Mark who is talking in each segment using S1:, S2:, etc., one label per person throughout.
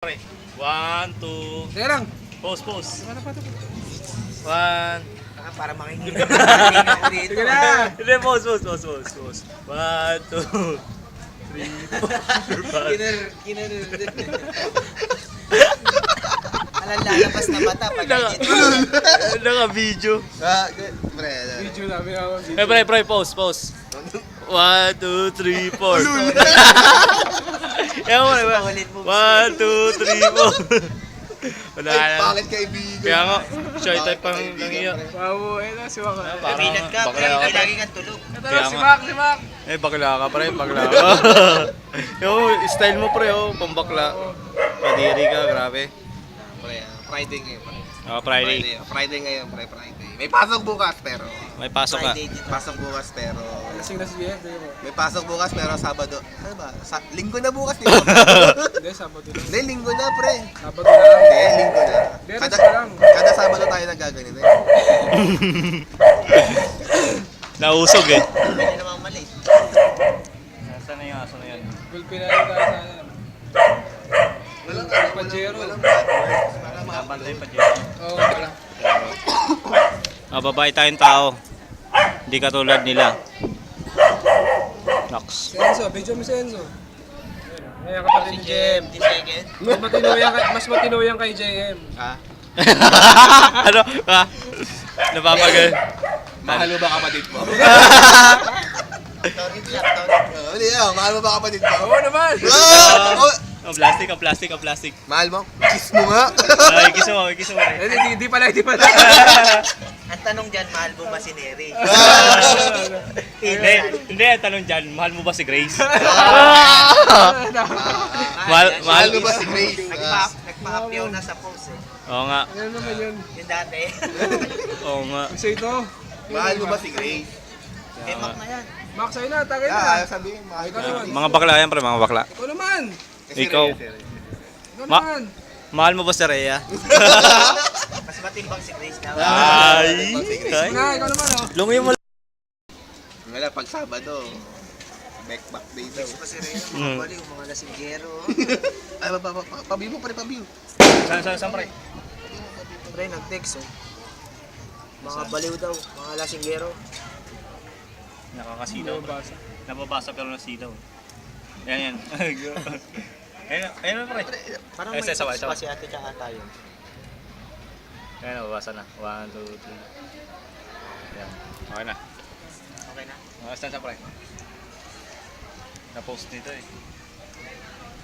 S1: One, two.
S2: Teka lang.
S1: Pause, pause.
S2: Ano pa ito?
S1: One.
S3: Para makinig.
S2: Sige na.
S1: Hindi, pause, pause, pause, pause, pause. One, two, three, four, five.
S3: Lalabas na bata pag
S1: Naka-video.
S2: Video namin ako.
S1: Pre, pause, pause. One, two, three, four. One, two, three, four. Wala na.
S4: Bakit kaibigan?
S1: Kaya nga, shy type pang nangiyak.
S2: Wow, na si Mac.
S3: Kabilat ka,
S1: bakla
S3: pero
S1: ka,
S3: hindi lagi kang tulog.
S2: Ito
S1: Kaya
S2: lang si
S1: nga.
S2: Mac, si Mac.
S1: Eh, bakla ka pre, bakla ka. Style mo pre, pambakla. Padiri ka, grabe.
S4: Friday ngayon.
S1: Friday.
S4: Friday ngayon, Friday. May pasok bukas pero...
S1: May pasok ka.
S3: Friday dito.
S4: Pasok bukas pero...
S2: Lasing na si Jeff.
S4: May pasok bukas pero Sabado. Ano ba? Linggo na bukas, di ba?
S2: Hindi, Sabado na.
S4: Hindi, linggo na, pre.
S2: Sabado na lang.
S4: Hindi, linggo na.
S2: Beres
S4: Kada,
S2: ka lang.
S4: kada Sabado tayo nagaganito eh.
S1: Nausog eh.
S3: Hindi namang mali.
S1: Saan na yung aso na yun?
S2: Gulpi na lang tayo sana.
S4: Walang
S2: Pajero.
S1: Nabantay pa dyan.
S2: Oo, wala.
S1: Mababait tayong tao. Hindi katulad nila. Nox.
S2: Si Enzo, video mo si Enzo. Ayan kapatid ni JM.
S3: Second.
S2: Mas matino yan kay JM.
S4: Ha?
S1: Ano? Ha? Napapagal.
S4: Mahalo ba kapatid mo?
S3: Tawid lang, tawid.
S4: Hindi, mahal mo ba kapatid mo?
S2: Oo naman.
S1: Oh, plastic, plastic, plastic.
S4: Mahal mo? Kiss mo nga.
S1: Ay, kiso mo, kiso mo.
S2: Hindi pala.
S3: Ang tanong dyan, mahal mo ba si Neri?
S1: Hindi, ang tanong dyan, mahal mo ba si Grace?
S4: Mahal mo ba si Grace?
S3: Nagpa-apyaw na sa post eh.
S1: Oo nga,
S2: Ano naman yun?
S3: Yung dati.
S1: oo nga.
S2: Isa ito.
S4: Mahal mo ba si Grace?
S3: Eh, mak na yan.
S2: Max, sa'yo na. Tagay
S4: Ah,
S2: na.
S4: sabihin, mahal
S2: Ikaw
S4: ka.
S2: naman.
S1: Mga bakla yan, pre, mga bakla.
S2: Ikaw naman.
S1: Ikaw.
S2: Ikaw
S1: Ma-
S2: naman.
S1: Mahal mo ba si Rhea?
S3: Mas matimbang si Grace na.
S1: Ay!
S2: Ikaw na, ikaw naman oh.
S1: Lungi mo.
S4: Wala, pag Sabado, back day daw.
S3: Pa si Rhea, mga baliw, mga lasinggero.
S4: Ay, pabiw mo pa rin, pabiw.
S1: Saan, pre?
S3: Pre, nag-text oh. Mga baliw daw, mga lasinggero.
S1: Nakakasidaw. Nababasa pero nasidaw. Yan. Ayun, pre.
S3: Parang
S1: Eh,
S3: may
S1: sabay,
S3: text pa si ate tsaka tayo.
S1: Ayan, nababasa na. 1, 2, 3. Ayan. Okay na.
S3: Okay na?
S1: Saan sa pre? Na-post nito eh.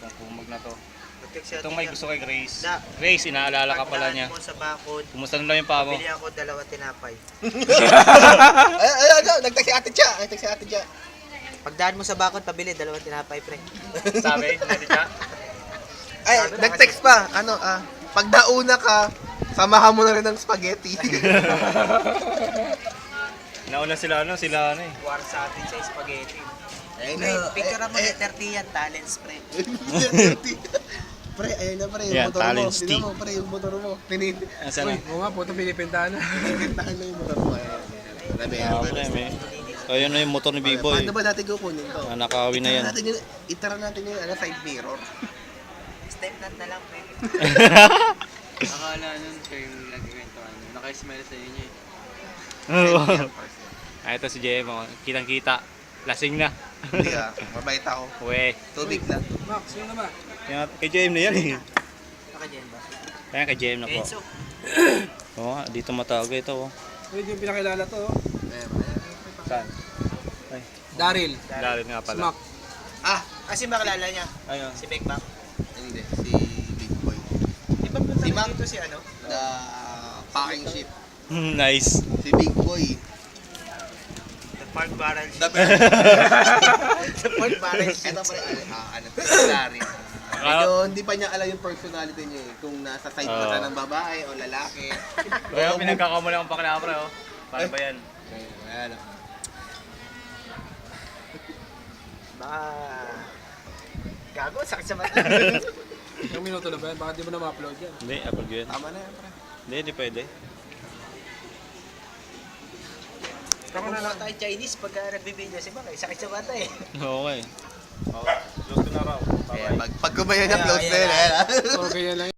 S1: Kung kumag na to.
S3: Nag-text si ate
S1: Itong may
S3: niya.
S1: gusto kay Grace.
S3: Da.
S1: Grace, inaalala ka pala niya.
S3: Pagdaan mo sa bakod,
S1: Kumusta na lang yung paa mo?
S3: bili ako 2 tinapay.
S4: Nagtag si ate Cha. Nagtag si ate Cha.
S3: Pagdaan mo sa bakod, pabili 2 tinapay, pre.
S1: Sabi, hindi ka?
S4: Ay, nag-text pa. Pag nauna ka, samahan mo na rin ng spaghetti.
S1: Nauna sila eh.
S3: War sa atin sa spaghetti.
S4: Ayun
S3: Pre, picture mo ni 30 yan, talents, pre.
S4: Pre, ayun na pre, yung
S1: Yan,
S4: motor mo.
S1: talents
S4: Tignan mo, pre, yung motor mo.
S1: Asan
S2: Uy,
S1: na?
S2: oo nga po, ito pinipintahan na.
S4: Pinagtahan na yung motor mo. Grabe,
S1: Pre, may. Ayun na yung motor ni B-Boy.
S4: Paano ba natin kukunin to?
S1: Nakakawin na yan.
S4: Itara natin yung side mirror.
S3: Step nut na lang, pre.
S5: Akala nun kayo nagkikwentuhan. Naka-smile sa inyo eh.
S1: Ito si JM, kitang-kita. Lasing na.
S4: Hindi mabait ako.
S1: Uwe.
S4: Tubig lang.
S2: Max, yun na ba?
S1: Kay JM na yan eh.
S3: Nakadyan ba?
S1: Kaya kay JM na po.
S3: Enzo.
S1: Oo nga, dito matawag ito. Oh.
S2: Ito yung pinakilala to oh.
S1: Saan? Ay,
S2: Daryl.
S1: Daryl nga
S2: Si
S1: pala.
S2: Mac.
S3: Kasi makilala niya,
S1: Ayun.
S3: si Bekbak.
S4: Hindi, si Big Boy.
S3: Di ba punta
S4: Si Mac?
S3: dito si ano?
S4: The packing ship.
S1: Nice.
S4: Si Big Boy.
S3: The Park Barrel.
S4: The
S3: The Park Barrel.
S4: Ito pre, Larry. Medyo hindi pa niya alam yung personality niya eh. Kung nasa side ba siya ng babae o lalaki.
S1: Kaya pinagkakamula ang bakla pre oh. Paano ba yan?
S4: Ayan.
S3: Baka... Gago, sakit sa mata.
S2: Yung minuto na ba yan? Baka di mo na ma-upload yan.
S1: Hindi, upload ko yan.
S4: Tama na yan pre.
S1: Hindi pwede.
S3: Kung na tayo Chinese pagka nagbibideo si Bakay, sakit sa mata eh.
S1: Oo nga eh. Luto na raw.
S4: Pag kumayo na, close na yun, eh.
S2: Okay, yan lang.